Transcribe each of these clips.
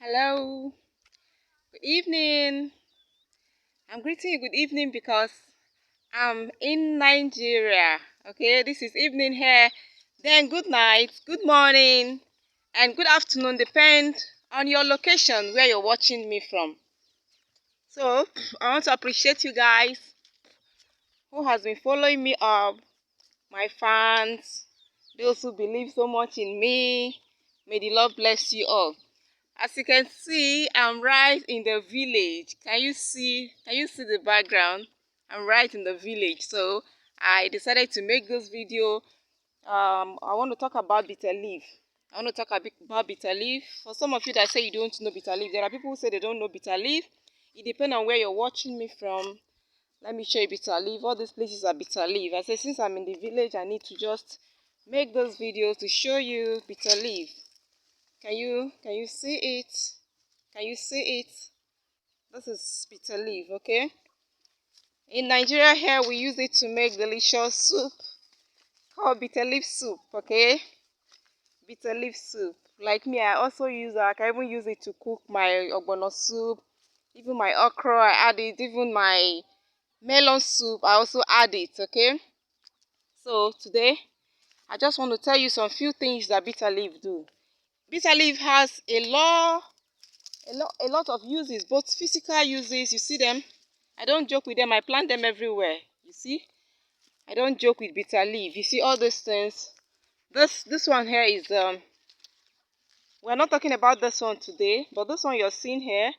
Hello, good evening. I'm greeting you good evening because I'm in Nigeria. Okay, this is evening here. Then good night, good morning, and good afternoon, depend on your location where you're watching me from. So I want to appreciate you guys who has been following me up, my fans, those who believe so much in me. May the Lord bless you all. As you can see, I'm right in the village. Can you see the background? I'm right in the village. So I decided to make this video. I want to talk about bitter leaf. I want to talk a bit about bitter leaf. For some of you that say you don't know bitter leaf, there are people who say they don't know bitter leaf. It depends on where you're watching me from. Let me show you bitter leaf. All these places are bitter leaf. I say since I'm in the village, I need to just make those videos to show you bitter leaf. Can you see it? Can you see it? This is bitter leaf, okay? In Nigeria here, we use it to make delicious soup called bitter leaf soup, okay? Bitter leaf soup. Like me, I can even use it to cook my ogbono soup, even my okra, I add it, even my melon soup, I also add it, okay? So today, I just want to tell you some few things that bitter leaf do. Bitter leaf has a lot of uses, both physical uses. You see them? I don't joke with them. I plant them everywhere. You see? I don't joke with bitter leaf. You see all these things? This one here is we're not talking about this one today, but this one you're seeing here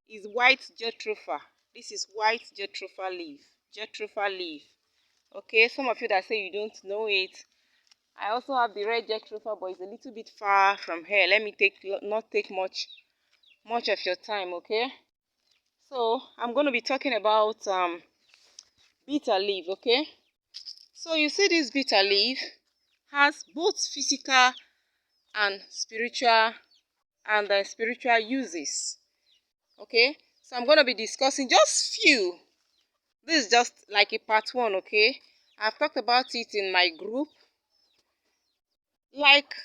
is white jatropha. This is white jatropha leaf. Jatropha leaf. Okay, some of you that say you don't know it. I also have the red jatropha, but it's a little bit far from here. Let me not take much of your time, okay? So I'm going to be talking about bitter leaf, okay? So you see this bitter leaf has both physical and spiritual uses, okay? So I'm going to be discussing just few. This is just like a part one, okay? I've talked about it in my group. Like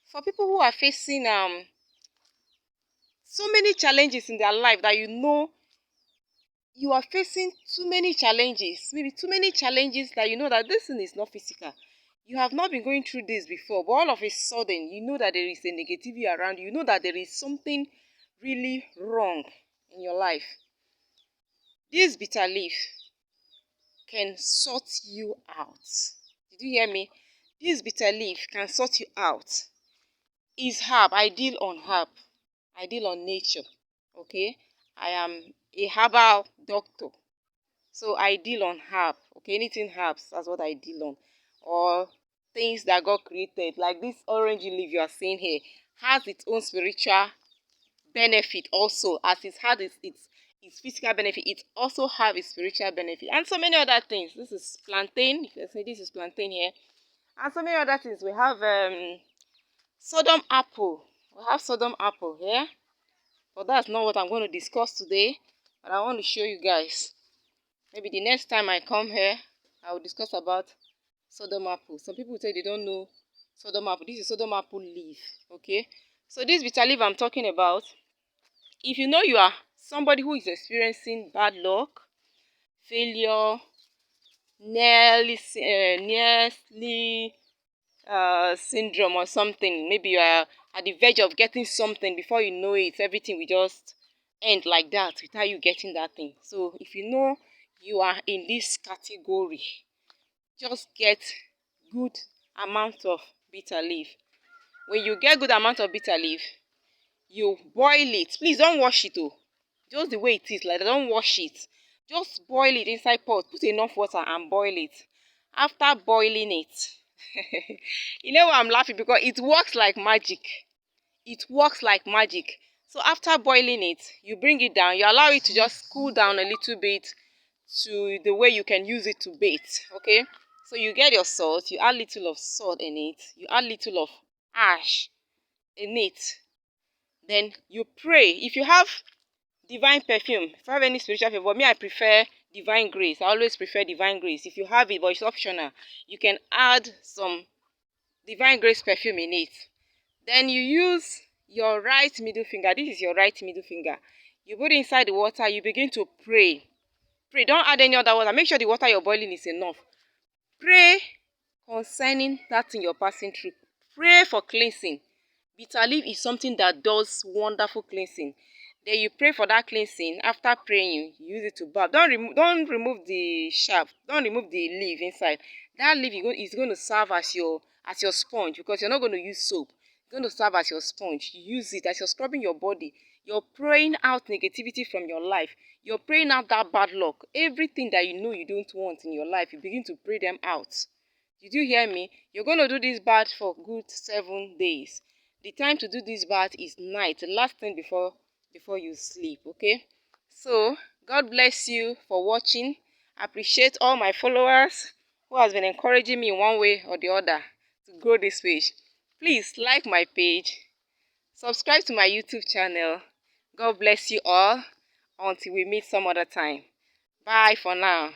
for people who are facing so many challenges in their life that you are facing too many challenges, maybe too many challenges that you know that this thing is not physical. You have not been going through this before, but all of a sudden, you know that there is a negativity around you. You know that there is something really wrong in your life. This bitter leaf can sort you out. Did you hear me? This bitter leaf can sort you out. Is herb. I deal on herb. I deal on nature. Okay? I am a herbal doctor. So I deal on herb, okay, anything herbs, that's what I deal on. Or things that God created, like this orange leaf you are seeing here, has its own spiritual benefit also, as it had its physical benefit, it also have its spiritual benefit, and so many other things. This is plantain, you can say this is plantain here, and so many other things. We have Sodom apple. We have Sodom apple here, but that's not what I'm going to discuss today. But I want to show you guys. Maybe the next time I come here, I will discuss about Sodom apple. Some people say they don't know Sodom apple. This is Sodom apple leaf, okay? So this bitter leaf I'm talking about, if you know you are somebody who is experiencing bad luck, failure, nearly syndrome or something, maybe you are at the verge of getting something, before you know it, everything will just end like that without you getting that thing. So if you know you are in this category, just get good amount of bitter leaf. When you get good amount of bitter leaf, you boil it. Please don't wash it oh. Just the way it is, like don't wash it. Just boil it inside pot. Put enough water and boil it. After boiling it, you know why I'm laughing? Because it works like magic. It works like magic. So after boiling it, you bring it down. You allow it to just cool down a little bit to the way you can use it to bait. Okay? So you get your salt. You add little of salt in it. You add little of ash in it. Then you pray. If you have divine perfume, if you have any spiritual favor, me I prefer divine grace. I always prefer divine grace. If you have it, but it's optional, you can add some divine grace perfume in it. Then you use your right middle finger. This is your right middle finger. You put it inside the water. You begin to pray. Pray. Don't add any other water. Make sure the water you're boiling is enough. Pray concerning that thing you're passing through. Pray for cleansing. Bitter leaf is something that does wonderful cleansing. Then you pray for that cleansing. After praying, you use it to bath. Don't remove the shaft. Don't remove the leaf inside. That leaf is going to serve as your sponge, because you're not going to use soap. It's going to serve as your sponge. You use it as you're scrubbing your body. You're praying out negativity from your life. You're praying out that bad luck. Everything that you know you don't want in your life, you begin to pray them out. Did you hear me? You're going to do this bath for good 7 days. The time to do this bath is night, the last thing before you sleep, okay? So, God bless you for watching. I appreciate all my followers who has been encouraging me in one way or the other to grow this page. Please like my page, subscribe to my YouTube channel. God bless you all until we meet some other time. Bye for now.